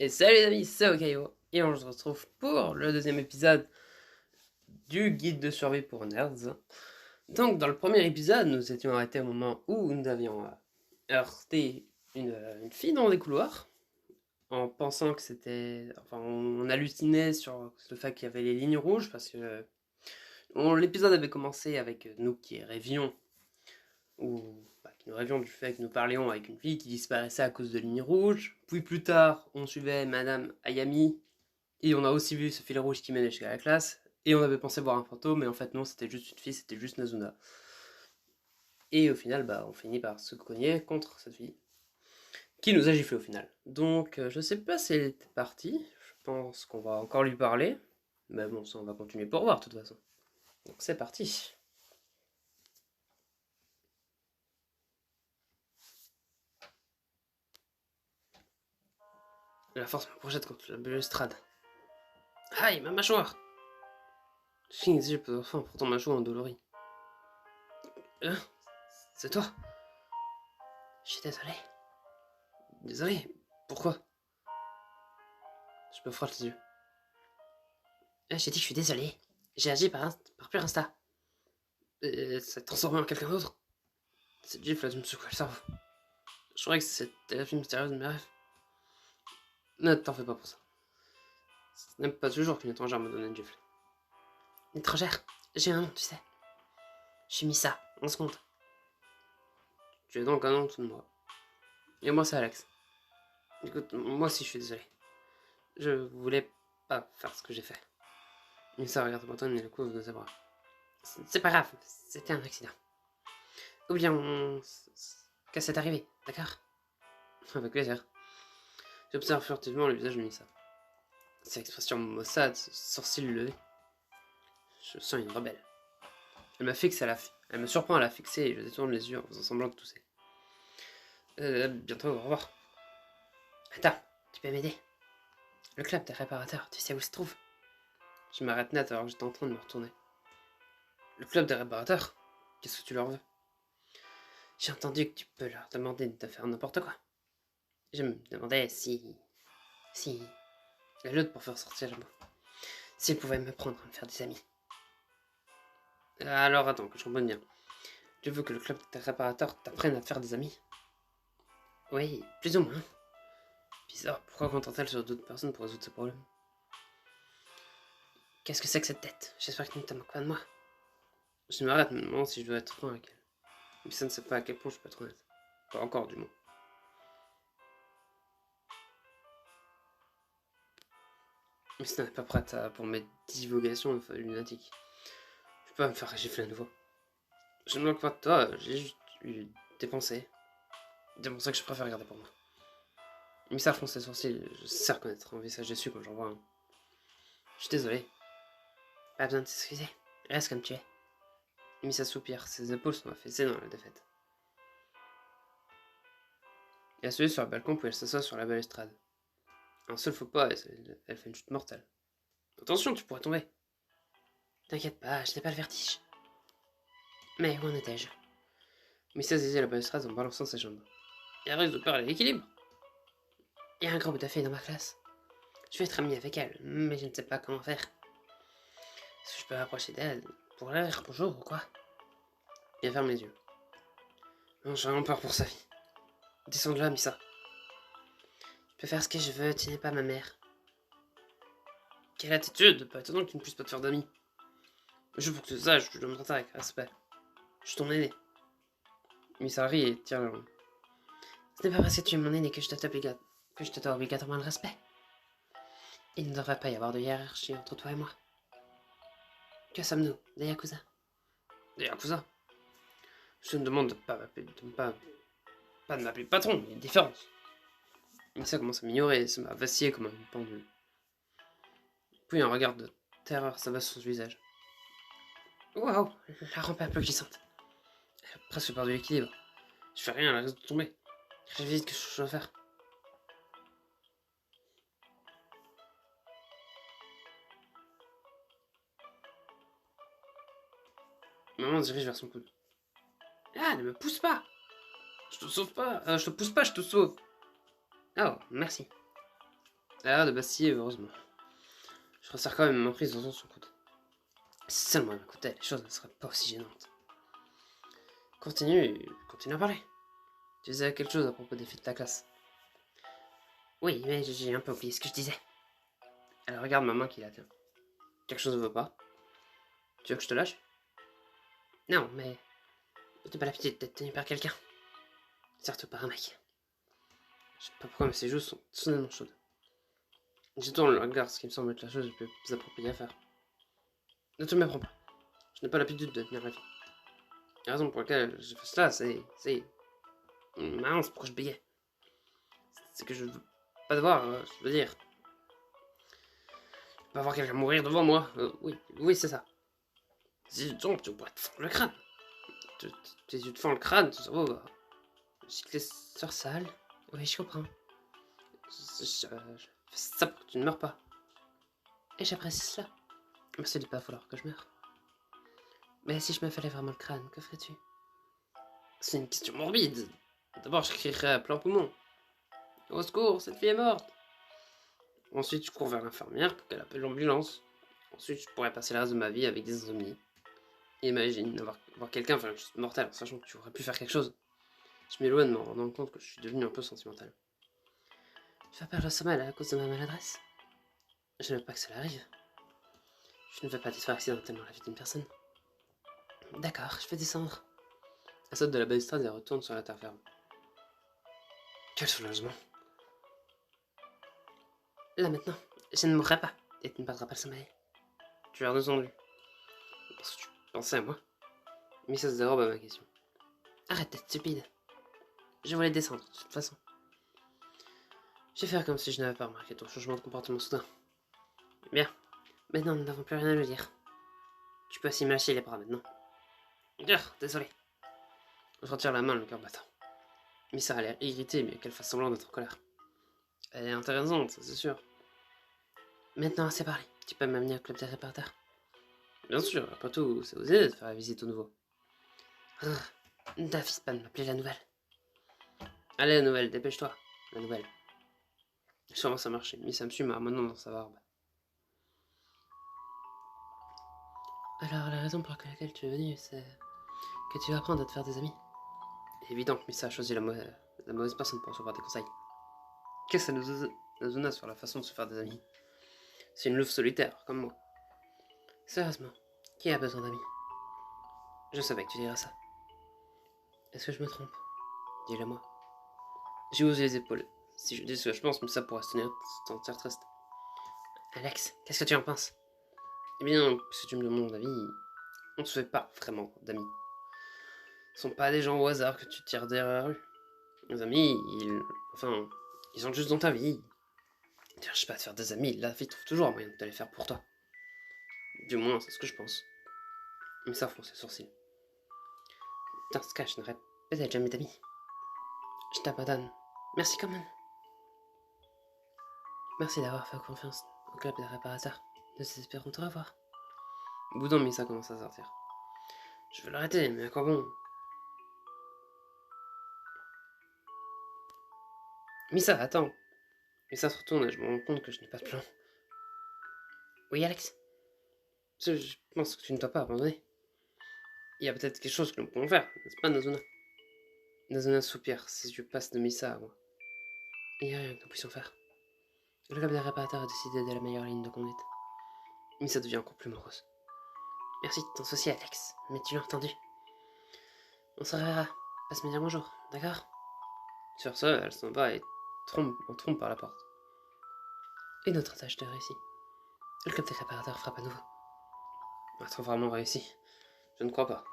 Et salut les amis, c'est Okayo, et on se retrouve pour le deuxième épisode du guide de survie pour nerds. Donc dans le premier épisode, nous étions arrêtés au moment où nous avions heurté une fille dans les couloirs, en pensant que c'était... Enfin, on hallucinait sur le fait qu'il y avait les lignes rouges, parce que l'épisode avait commencé avec nous qui rêvions, ou qui nous rêvions du fait que nous parlions avec une fille qui disparaissait à cause de lignes rouges. Puis plus tard, on suivait Madame Ayami, et on a aussi vu ce fil rouge qui menait jusqu'à la classe. Et on avait pensé voir un fantôme, mais en fait non, c'était juste une fille, c'était juste Nazuna. Et au final, on finit par se cogner contre cette fille, qui nous a giflé au final. Donc je sais pas si elle était partie, je pense qu'on va encore lui parler. Mais bon, ça on va continuer pour voir de toute façon. Donc c'est parti. La force me projette contre la balustrade. Aïe, ma mâchoire! Chine, je peux enfin pourtant ma joue endolorie. Hein? C'est toi? Je suis désolé. Désolé? Pourquoi? Je me frotte les yeux. J'ai dit que je suis désolé. J'ai agi par pur instinct. Ça s'est transformé en quelqu'un d'autre. Cette gifle a dû me secouer le cerveau. Je croyais que c'était la fille mystérieuse de mes rêves. Ne t'en fais pas pour ça. Ce n'est pas toujours qu'une étrangère me donne une gifle. Une étrangère? J'ai un nom, tu sais. Je suis Missa, en seconde. Tu es donc un nom en dessous de moi. Et moi, c'est Alex. Écoute, moi aussi, je suis désolé. Je voulais pas faire ce que j'ai fait. Missa regarde Antoine et le couvre de ses bras. C'est pas grave, c'était un accident. Oublions que c'est arrivé, d'accord? Avec plaisir. J'observe furtivement le visage de Missa. Ses expressions maussades, sourcils levés. Je sens une rebelle. Elle me surprend à la fixer et je détourne les yeux en faisant semblant de tousser. Bientôt, au revoir. Attends, tu peux m'aider? Le club des réparateurs, tu sais où il se trouve? Je m'arrête net alors que j'étais en train de me retourner. Le club des réparateurs? Qu'est-ce que tu leur veux? J'ai entendu que tu peux leur demander de faire n'importe quoi. Je me demandais si... La lutte pour faire sortir le mot. S'ils pouvaient me prendre à me faire des amis. Alors attends, que je comprenne bien. Tu veux que le club des réparateurs t'apprenne à te faire des amis? Oui, plus ou moins. Bizarre, pourquoi contente-t-elle sur d'autres personnes pour résoudre ce problème? Qu'est-ce que c'est que cette tête? J'espère que tu ne te moques pas de moi. Je m'arrête me demandant si je dois être franc avec elle. Mais ça ne sait pas à quel point je peux être honnête. Pas encore, du moins. Mais ce n'est pas prête pour mes divagations lunatiques. Je peux pas me faire gifler à nouveau. Je ne me moque pas de toi, j'ai juste eu des pensées. Des pensées que je préfère garder pour moi. Missa fronce ses sourcils, je sais reconnaître un visage déçu quand j'en vois un. Je suis désolé. Pas besoin de s'excuser. Reste comme tu es. Missa soupire, ses épaules sont affaissées dans la défaite. Elle se lève sur le balcon puis elle s'assoit sur la balustrade. Un seul faux pas et elle fait une chute mortelle. Attention, tu pourrais tomber. T'inquiète pas, je n'ai pas le vertige. Mais où en étais-je? Missa saisit la balustrade en balançant ses jambes. Elle risque de perdre l'équilibre. Il y a un grand bout de fille dans ma classe. Je vais être ami avec elle, mais je ne sais pas comment faire. Est-ce que je peux m'approcher d'elle pour leur dire bonjour ou quoi? Elle ferme les yeux. Non, j'ai vraiment peur pour sa vie. Descends de là, Missa. Je peux faire ce que je veux, tu n'es pas ma mère. Quelle attitude! Pas étonnant que tu ne puisses pas te faire d'amis. Juste pour que tu le saches, je dois me traiter avec respect. Je suis ton aîné. Missa rit et tire le long. Ce n'est pas parce que tu es mon aîné que je te dois obligatoirement le respect. Il ne devrait pas y avoir de hiérarchie entre toi et moi. Que sommes-nous? Des Yakuza? Des Yakuza? Je te demande de pas de m'appeler patron, il y a une différence. Missa commence à m'ignorer et se met à vaciller comme une pendule. Puis un regard de terreur s'abat sur son visage. Waouh, la rampe est un peu glissante. Elle a presque perdu l'équilibre. Je fais rien, elle risque de tomber. J'évite que je dois faire. Maman se dirige vers son coude. Ah, ne me pousse pas! Je te sauve pas! Je te pousse pas, je te sauve! Oh, merci. Elle a l'air de vaciller, heureusement. Je resserre quand même ma prise dans son coude. Si seulement elle m'écoutait, les choses ne seraient pas aussi gênantes. Continue à parler. Tu disais quelque chose à propos des filles de ta classe. Oui, mais j'ai un peu oublié ce que je disais. Elle regarde ma main qui la tient. Quelque chose ne va pas. Tu veux que je te lâche? Non, mais t'as pas l'habitude d'être tenu par quelqu'un. Surtout par un mec. Je sais pas pourquoi, mais ses joues sont soudainement chaudes. Je tourne le regard, ce qui me semble être la chose la plus appropriée à faire. Ne te méprends pas. Je n'ai pas l'habitude de tenir la vie. La raison pour laquelle je fais cela, c'est... Mince, pourquoi je bégayais? C'est que je veux pas devoir, je veux dire... Pas voir quelqu'un mourir devant moi. Oui, c'est ça. Si tu tombes, tu pourrais te fendre le crâne. Tu te fends le crâne, ton cerveau va... Cycler sur sale. Oui, je comprends. Je fais ça pour que tu ne meurs pas. Et j'apprécie cela. Mais ce n'est pas falloir que je meure. Mais si je me fallais vraiment le crâne, que ferais-tu? C'est une question morbide. D'abord, je crierais à plein poumon. Au secours, cette fille est morte. Ensuite, je cours vers l'infirmière pour qu'elle appelle l'ambulance. Ensuite, je pourrais passer le reste de ma vie avec des insomnies. Imagine voir quelqu'un faire une chose mortelle en sachant que tu aurais pu faire quelque chose. Je m'éloigne en me rendant compte que je suis devenu un peu sentimental. Tu vas perdre le sommeil à cause de ma maladresse? Je ne veux pas que cela arrive. Je ne veux pas détruire accidentellement la vie d'une personne. D'accord, je vais descendre. Elle saute de la balustrade et retourne sur la terre ferme. Quel soulagement. Là maintenant, je ne mourrai pas et tu ne perdras pas le sommeil. Tu as entendu. Parce que tu pensais à moi. Mais ça se dérobe à ma question. Arrête d'être stupide. Je voulais descendre, de toute façon. Je vais faire comme si je n'avais pas remarqué ton changement de comportement soudain. Bien. Maintenant, nous n'avons plus rien à nous dire. Tu peux aussi me lâcher les bras maintenant. Désolé. Je retire la main, le cœur battant. Missa a l'air irritée, mais qu'elle fasse semblant d'être en colère. Elle est intéressante, ça c'est sûr. Maintenant, assez parlé. Tu peux m'amener au club des réparteurs? Bien sûr, après tout, c'est osé de faire la visite au nouveau. N'affiche pas de m'appeler la nouvelle. Allez, la nouvelle, dépêche-toi. La nouvelle. Je commence à marcher. Missa me suit, marmonnant dans sa barbe. Alors, la raison pour laquelle tu es venu, c'est que tu vas apprendre à te faire des amis. C'est évident que Missa a choisi la mauvaise personne pour recevoir des conseils. Qu'est-ce que ça nous a sur la façon de se faire des amis? C'est une louve solitaire, comme moi. Sérieusement, qui a besoin d'amis? Je savais que tu dirais ça. Est-ce que je me trompe? Dis-le moi. J'ai osé les épaules. Si je dis ce que je pense, Missa pourrait se sentir triste. Alex, qu'est-ce que tu en penses? Eh bien, si tu me demandes mon avis, on ne se fait pas vraiment d'amis. Ce sont pas des gens au hasard que tu tires derrière la rue. Les amis, ils sont juste dans ta vie. Ne cherche pas à te faire des amis, la vie trouve toujours un moyen de te les faire pour toi. Du moins, c'est ce que je pense. Mais ça fronce ses sourcils. Dans ce cas, je n'aurais peut-être jamais d'amis. Je t'abandonne. Merci quand même. Merci d'avoir fait confiance au club des réparateurs. Nous espérons te revoir. Boudon, Missa commence à sortir. Je veux l'arrêter, mais à quoi bon? Missa, attends. Missa se retourne et je me rends compte que je n'ai pas de plan. Oui, Alex? Je pense que tu ne dois pas abandonner. Il y a peut-être quelque chose que nous pouvons faire, n'est-ce pas, Nazuna? Nazuna soupire si je passe de Missa à moi. Il n'y a rien que nous puissions faire. Le club des réparateurs a décidé de la meilleure ligne de conduite. Missa devient encore plus morose. Merci de ton souci, Alex, mais tu l'as entendu. On se reverra. Passe me dire bonjour, d'accord? Sur ce, elle s'en va et trompe par la porte. Une autre tâche de réussi. Le club des réparateurs frappe à nouveau. A-t-on vraiment réussi? Je ne crois pas.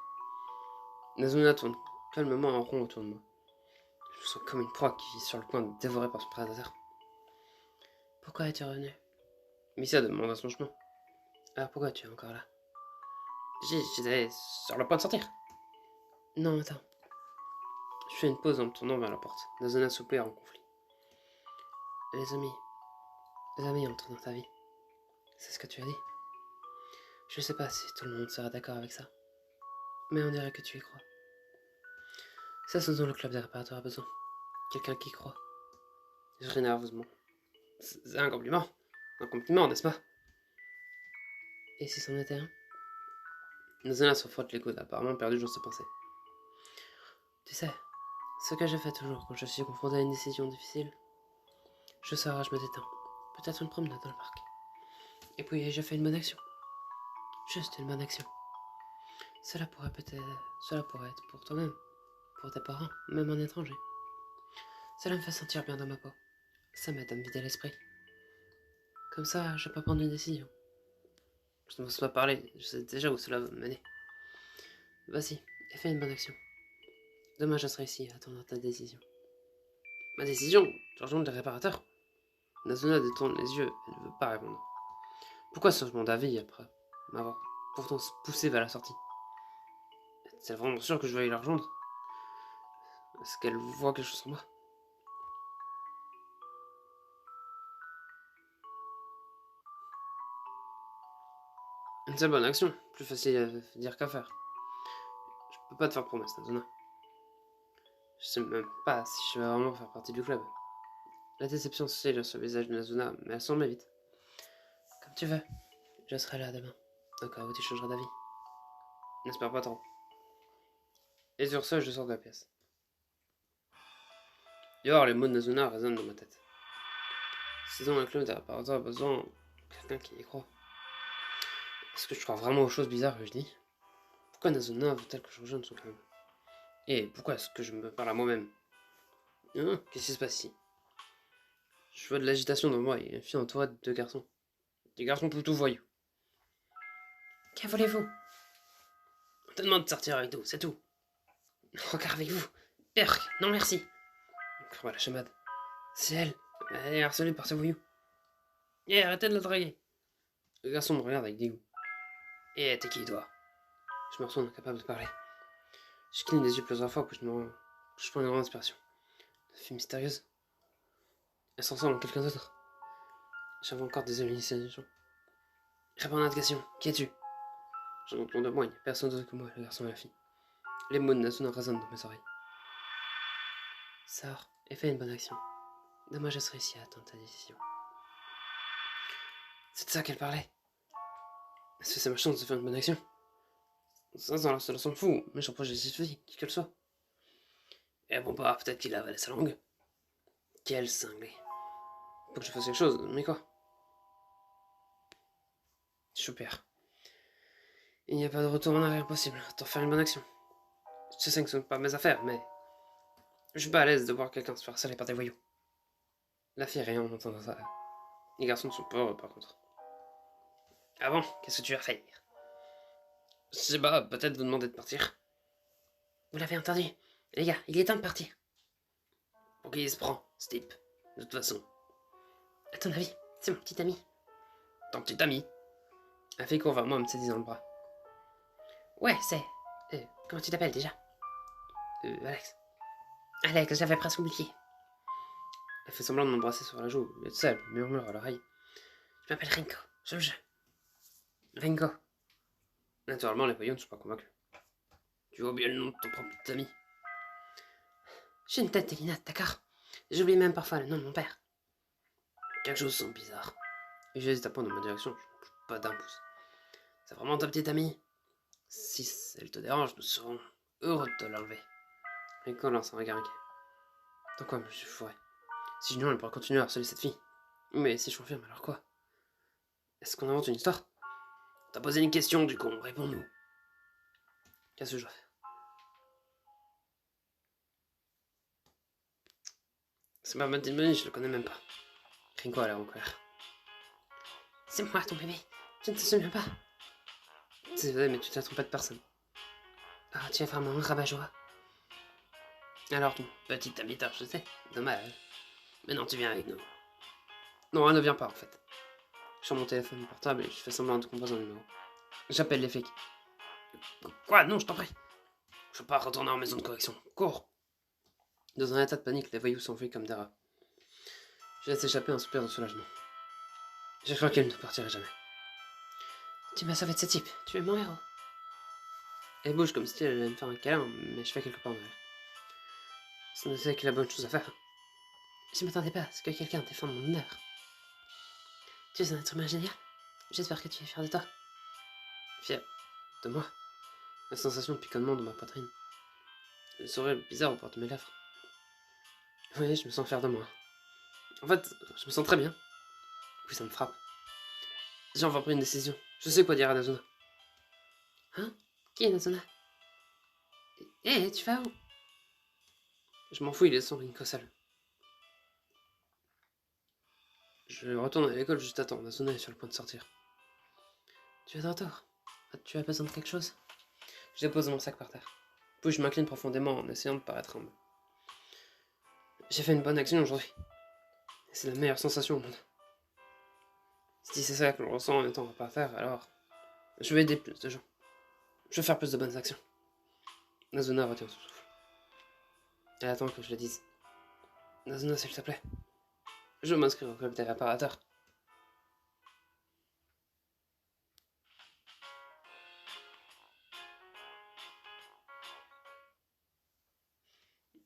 Nazuna tourne calmement en rond autour de moi. Je me sens comme une proie qui vit sur le point de dévorer par son prédateur. Pourquoi es-tu revenu? Missa demande à son chemin. Alors pourquoi tu es encore là? J'étais sur le point de sortir. Non, attends. Je fais une pause en me tournant vers la porte. Nazuna soupire en conflit. Les amis entrent dans ta vie. C'est ce que tu as dit. Je sais pas si tout le monde sera d'accord avec ça. Mais on dirait que tu y crois. C'est ce dont le club des réparateurs a besoin. Quelqu'un qui y croit. Je ris nerveusement. C'est un compliment. Un compliment, n'est-ce pas? Et si c'en était un? Nazuna se frotte les coudes, apparemment perdu dans ses pensées. Tu sais, ce que je fais toujours quand je suis confronté à une décision difficile, je sors, je me détends. Peut-être une promenade dans le parc. Et puis je fais une bonne action. Juste une bonne action. Cela pourrait être pour toi-même, pour tes parents, même un étranger. Cela me fait sentir bien dans ma peau. Ça m'aide à me vider l'esprit. Comme ça, je peux prendre une décision. Je ne m'ose pas parler, je sais déjà où cela va me mener. Vas-y, et fais une bonne action. Demain, je serai ici à attendre ta décision. Ma décision? Tu rejoins les réparateurs? Nazuna détourne les yeux et ne veut pas répondre. Pourquoi ce changement d'avis après m'avoir pourtant poussé vers la sortie? Est-elle vraiment sûre que je vais aller la rejoindre? Est-ce qu'elle voit quelque chose en moi? Une seule bonne action, plus facile à dire qu'à faire. Je peux pas te faire promesse, Nazuna. Je sais même pas si je vais vraiment faire partie du club. La déception s'est sur le visage de Nazuna, mais elle s'en met vite. Comme tu veux, je serai là demain, au cas où tu changeras d'avis. N'espère pas trop. Et sur ce, je sors de la pièce. Dehors, les mots de Nazuna résonnent dans ma tête. Si dans un club des réparateurs a besoin de quelqu'un qui y croit. Est-ce que je crois vraiment aux choses bizarres que je dis? Pourquoi Nazuna veut-elle que je rejoigne son club? Et pourquoi est-ce que je me parle à moi-même? Hein? Qu'est-ce qui se passe ici? Je vois de l'agitation dans moi et une fille entourée de deux garçons. Des garçons plutôt voyous. Que voulez-vous? On te demande de sortir avec nous, c'est tout. Regarde avec vous. Perk, non merci. Crois la chamade. C'est elle. Elle est harcelée par ce voyou. Et arrêtez de la draguer. Le garçon me regarde avec dégoût. Et t'es qui, toi? Je me retourne incapable de parler. Je cligne des yeux plusieurs fois puis je prends une grande inspiration. La fille mystérieuse. Elle se ressemble à quelqu'un d'autre. J'avais encore des hallucinations. Réponds à l'indication. Qui es-tu? J'en entends de moi, il n'y a personne d'autre que moi, le garçon et la fille. Les mots de Nasuna résonnent dans mes oreilles. Sors et fais une bonne action. Demain, je serai ici à attendre ta décision. C'est de ça qu'elle parlait. Est-ce que c'est ma chance de faire une bonne action? Ça s'en fout, mais j'en proche de cette fille, qui qu'elle soit. Et bon, bah, peut-être qu'il a avalé sa langue. Quel cinglé. Faut que je fasse quelque chose, mais quoi? Super. Il n'y a pas de retour en arrière possible. T'en faire une bonne action. Je sais que ce ne sont pas mes affaires, mais je suis pas à l'aise de voir quelqu'un se faire harceler par des voyous. La fille rien en entendant ça. Les garçons sont pauvres, par contre. Ah bon? Qu'est-ce que tu vas faire? Je sais pas, peut-être vous demander de partir. Vous l'avez entendu? Les gars, il est temps de partir. Pour qui il se prend, ce type? De toute façon. À ton avis, c'est mon petit ami. Ton petit ami? Elle fait court vers moi en me saisissant le bras. Ouais, c'est... comment tu t'appelles déjà? Alex. Alex, j'avais presque oublié. Elle fait semblant de m'embrasser sur la joue, et tout ça, elle me murmure à l'oreille. Je m'appelle Rinko, je le jeu. Rinko. Naturellement, les voyous ne sont pas convaincus. Tu vois bien le nom de ton propre petit ami. J'ai une tête d'Elina, d'accord? J'oublie même parfois le nom de mon père. Quelque chose semble bizarre. Et j'hésite à prendre dans ma direction, je ne bouge pas d'un pouce. C'est vraiment ta petite amie? Si elle te dérange, nous serons heureux de te l'enlever. Rinko lance un regard inquiet. Dans quoi me suis fourré? Sinon, elle pourra continuer à harceler cette fille. Mais si je confirme, alors quoi? Est-ce qu'on invente une histoire? T'as posé une question, du con, réponds-nous. Qu'est-ce que je dois faire? C'est pas ma petite Bonnie, je le connais même pas. Rinko a l'air en colère. C'est moi, ton bébé. Je ne te souviens pas. C'est vrai, mais tu t'as trompé de personne. Ah, tu es vraiment un rabat-joie. Alors, ton petit ami t'a rejeté. Dommage. Maintenant, tu viens avec nous. Non, elle ne vient pas, en fait. Je sors mon téléphone portable et je fais semblant de composer un numéro. J'appelle les flics. Quoi? Non, je t'en prie. Je veux pas retourner en maison de correction. Cours! Dans un état de panique, les voyous s'enfuient comme des rats. Je laisse échapper un soupir de soulagement. J'ai cru qu'elle ne partirait jamais. Tu m'as sauvé de ce type. Tu es mon héros. Elle bouge comme si elle allait me faire un câlin, mais je fais quelques pas en arrière. Ce ne c'est que la bonne chose à faire. Je ne m'attendais pas à ce que quelqu'un défende mon honneur. Tu es un être humain génial. J'espère que tu es fier de toi. Fier de moi. La sensation de picotement dans ma poitrine. Le sourire bizarre au bord de mes lèvres. Oui, je me sens fier de moi. En fait, je me sens très bien. Puis ça me frappe. J'ai enfin pris une décision. Je sais quoi dire à Nazuna. Hein? Qui est Nazuna? Eh, tu vas où? Je m'en fous, il est sans Rinko seul. Je retourne à l'école juste à temps. Nazuna est sur le point de sortir. Tu es de retour. Tu as besoin de quelque chose? Je dépose mon sac par terre. Puis je m'incline profondément en essayant de paraître humble. J'ai fait une bonne action aujourd'hui. C'est la meilleure sensation au monde. Si c'est ça que l'on ressent en étant par terre, alors je vais aider plus de gens. Je vais faire plus de bonnes actions. Nazuna retient son souffle. Elle attend que je le dise. Nazuna, s'il te plaît. Je veux m'inscrire au club des réparateurs.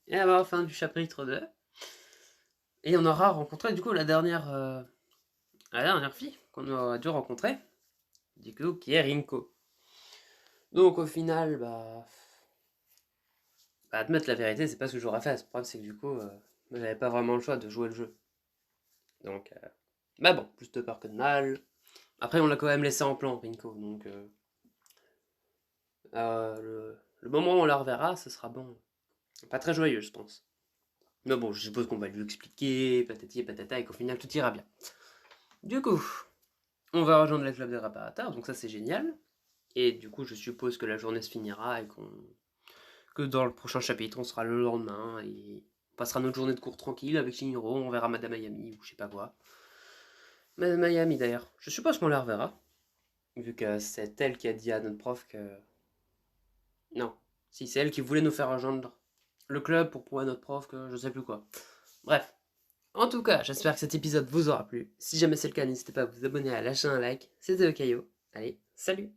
Et alors, fin du chapitre 2. Et on aura rencontré du coup la dernière fille qu'on aura dû rencontrer. Du coup, qui est Rinko. Donc au final, admettre la vérité, c'est pas ce que j'aurais fait. Le problème, c'est que du coup, j'avais pas vraiment le choix de jouer le jeu. Donc, mais bon, plus de peur que de mal. Après, on l'a quand même laissé en plan, Rinko. Donc, le moment où on la reverra, ce sera bon. Pas très joyeux, je pense. Mais bon, je suppose qu'on va lui expliquer, patati et patata, et qu'au final, tout ira bien. Du coup, on va rejoindre le club des réparateurs, donc ça, c'est génial. Et du coup, je suppose que la journée se finira et que dans le prochain chapitre, on sera le lendemain et on passera notre journée de cours tranquille avec Shinjiro, on verra Madame Ayami ou je sais pas quoi. Madame Ayami d'ailleurs, je suppose qu'on la reverra, vu que c'est elle qui a dit à notre prof que... Non, si c'est elle qui voulait nous faire rejoindre le club pour prouver à notre prof que je sais plus quoi. Bref, en tout cas, j'espère que cet épisode vous aura plu. Si jamais c'est le cas, n'hésitez pas à vous abonner, à lâcher un like. C'était Okayo. Allez, salut!